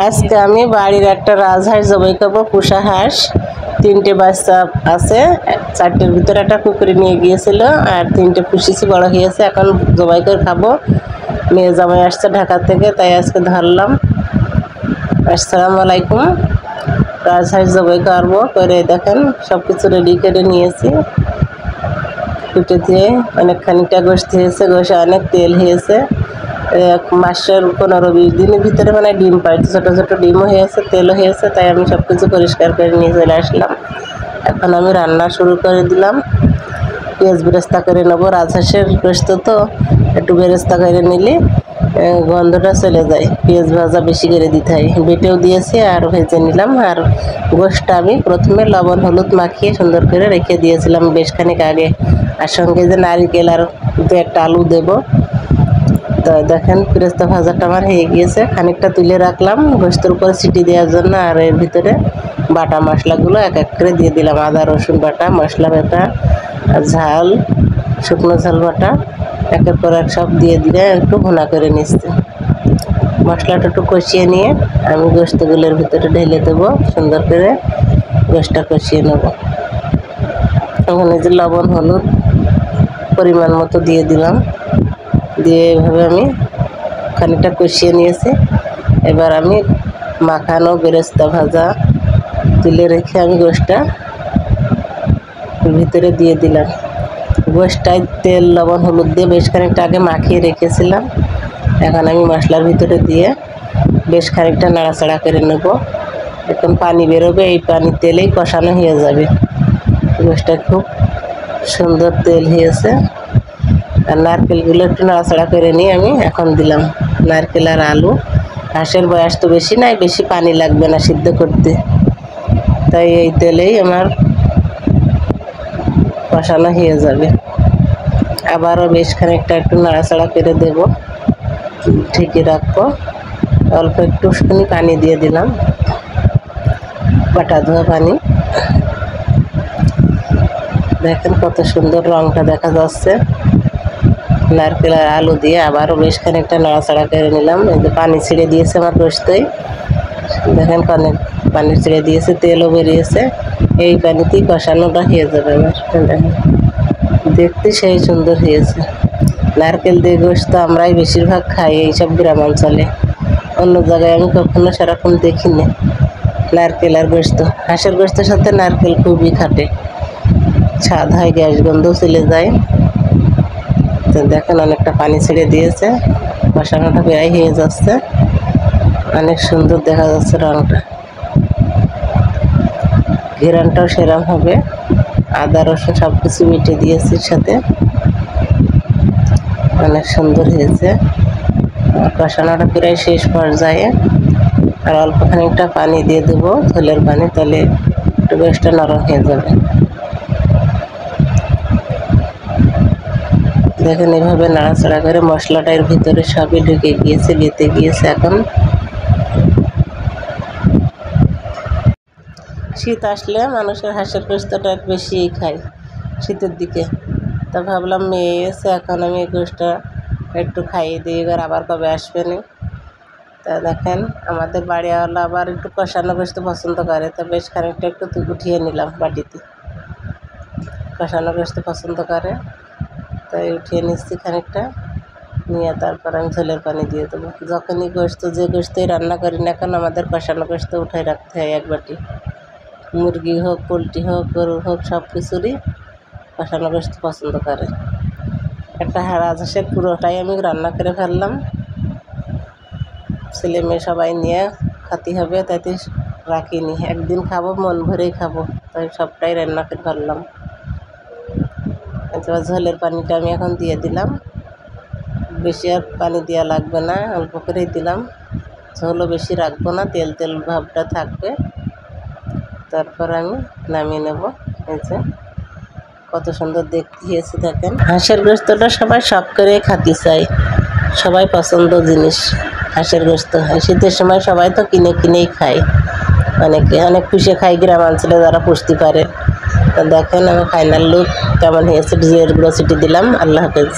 আজকে আমি বাড়ির একটা রাজহাঁস জবাই করবো। পুষা হাঁস, 3টে বাচ্চা আছে, 4টের ভিতরে একটা কুকুরে নিয়ে গিয়েছিল, আর 3টে পুষেছি, বড় হয়েছে, এখন জবাই করে খাবো। মেয়ে জামাই আসছে ঢাকা থেকে, তাই আজকে ধরলাম। আসসালামু আলাইকুম। রাজহাঁস জবাই করবো, করে দেখেন সব কিছু রেডি করে নিয়েছি। কুটে দিয়ে অনেকখানিটা গোশত হয়েছে, গোশে অনেক তেল হয়েছে। মাসের 15-20 দিনের ভিতরে মানে ডিম পাই, ছোটো ছোটো ডিমও হয়েছে, তেলও হয়েছে, তাই আমি সব কিছু পরিষ্কার করে নিয়ে চলে আসলাম। এখন আমি রান্না শুরু করে দিলাম। পেঁয়াজ বেরেস্তা করে নেবো। রাজহাঁসের গোশত তো একটু বেরেস্তা করে নিলে গন্ধটা চলে যায়। পেঁয়াজ ভাজা বেশি করে দিতে হয়। বেটেও দিয়েছি আর ভেজে নিলাম। আর গোশতটা আমি প্রথমে লবণ হলুদ মাখিয়ে সুন্দর করে রেখে দিয়েছিলাম বেশ খানিক আগে। আর সঙ্গে যে নারকেল আর 2-1টা আলু দেবো। তো দেখেন বেরেস্তা ভাজাটা আমার হয়ে গিয়েছে, খানিকটা তুলে রাখলাম গোশতের উপরে সিটি দেওয়ার জন্য। আর এর ভিতরে বাটা মশলাগুলো এক এক করে দিয়ে দিলাম। আদা রসুন বাটা, মশলা বাটা, ঝাল, শুকনো ঝাল বাটা, একের পর এক সব দিয়ে দিলে একটু ভুনা করে নিচ্ছি। মশলাটা একটু কষিয়ে নিয়ে আমি গোশতগুলোর ভিতরে ঢেলে দেবো। সুন্দর করে গোশতটা কষিয়ে নেব। ওখানে যে লবণ হলুদ পরিমাণ মতো দিয়ে দিলাম, দিয়ে এভাবে আমি খানিকটা কষিয়ে নিয়েছি। এবার আমি মাখানো বেরেস্তা ভাজা তুলে রেখে আমি গোশতটা ভিতরে দিয়ে দিলাম। গোশতটায় তেল লবণ হলুদ দিয়ে বেশ খানিকটা আগে মাখিয়ে রেখেছিলাম। এখন আমি মশলার ভিতরে দিয়ে বেশ খানিকটা নাড়াচাড়া করে নেব। এখন পানি বেরোবে, এই পানি তেলেই কষানো হয়ে যাবে। গোশতটা খুব সুন্দর তেল হয়েছে। আর নারকেলগুলো একটু নাড়াচাড়া করে নিয়ে আমি এখন দিলাম নারকেল আর আলু। হাঁসের বয়স তো বেশি নাই, বেশি পানি লাগবে না সিদ্ধ করতে, তাই এই তেলেই আমার কষানো হয়ে যাবে। আবারও বেশ খানিকটা একটু নাড়াচাড়া করে দেব, ঢেকে রাখবো। অল্প একটুখানি পানি দিয়ে দিলাম, বাটা ধোয়া পানি। দেখেন কত সুন্দর রঙটা দেখা যাচ্ছে। নারকেল আর আলু দিয়ে আবারও বেশ খানিকটা নাড়াচাড়া করে নিলাম। এই যে পানি ছেড়ে দিয়েছে আমার গোশতই, দেখেন পানি ছেড়ে দিয়েছে, তেলও বেরিয়েছে। এই পানিতেই কষানোটা হয়ে যাবে আমার। দেখতে সেই সুন্দর হয়েছে। নারকেল দিয়ে গোশত আমরাই বেশিরভাগ খাই এইসব গ্রাম অঞ্চলে, অন্য জায়গায় আমি কখনো সেরকম দেখিনি। নারকেল আর গোশত, হাঁসের গোশতের সাথে নারকেল খুবই খাটে, স্বাদ হয়, গ্যাস গন্ধও চলে যায়। তো দেখেন অনেকটা পানি ছেড়ে দিয়েছে, কষানোটা প্রায় হয়ে যাচ্ছে, অনেক সুন্দর দেখা যাচ্ছে রঙটা। ঘেরানটাও সেরকম হবে। আদা রসুন সব কিছু বেটে দিয়েছি সাথে, অনেক সুন্দর হয়েছে। কষানোটা প্রায় শেষ পর্যায়ে। আর অল্প খানিকটা পানি দিয়ে দেবো, ঝোলের পানি, তাহলে একটু বেশটা নরম হয়ে যাবে। দেখেন এভাবে নাড়াচাড়া করে মশলাটা এর ভিতরে সবই ঢুকে গিয়েছে, বেঁধে গিয়েছে। এখন শীত আসলে মানুষের হাঁসের গোশতটা বেশি খায় শীতের দিকে। তা ভাবলাম মেয়ে এসে, এখন আমি এই গোশতটা একটু খাইয়ে দিই, এবার আবার কবে আসবে না। তা দেখেন আমাদের বাড়িওয়ালা আবার একটু কষানো গোশত পছন্দ করে, তা বেশ খানিকটা একটু উঠিয়ে নিলাম বাটিতে। কষানো গোশত পছন্দ করে, তাই উঠিয়ে নিচ্ছি খানিকটা নিয়ে। তারপর আমি ঝোলের পানি দিয়ে দেবো। যখনই গোশত, যে গোশতই রান্না করি না কেন, আমাদের কষানো গোশত উঠাই রাখতে হয় এক বাটি। মুরগি হোক, পোলট্রি হোক, গরু হোক, সব কিছুরই কষানো গোশত পছন্দ করে। একটা রাজহাঁসের পুরোটাই আমি রান্না করে ফেললাম। ছেলে মেয়ে সবাই নিয়ে খাতে হবে, তাইতে রাখিনি। একদিন খাবো, মন ভরেই খাবো, তাই সবটাই রান্না করে ফেললাম। এবার ঝোলের পানিটা আমি এখন দিয়ে দিলাম। বেশি আর পানি দেওয়া লাগবে না, অল্প করেই দিলাম। ঝোলও বেশি রাখবো না, তেল তেল ভাবটা থাকবে। তারপর আমি নামিয়ে নেব। এই যে কত সুন্দর দেখতে হয়েছে দেখেন। হাঁসের গোশতটা সবাই শখ করে খাতে চায়, সবাই পছন্দ জিনিস হাঁসের গোশত। শীতের সময় সবাই তো কিনেই খায়, অনেক পুষে খায় গ্রাম অঞ্চলে যারা পুষতে পারে। তো দেখেন আমার ফাইনাল লুক কেমন হয়েছে। জিরের গুঁড়ো ছিটিয়ে দিলাম। আল্লাহ হাফেজ।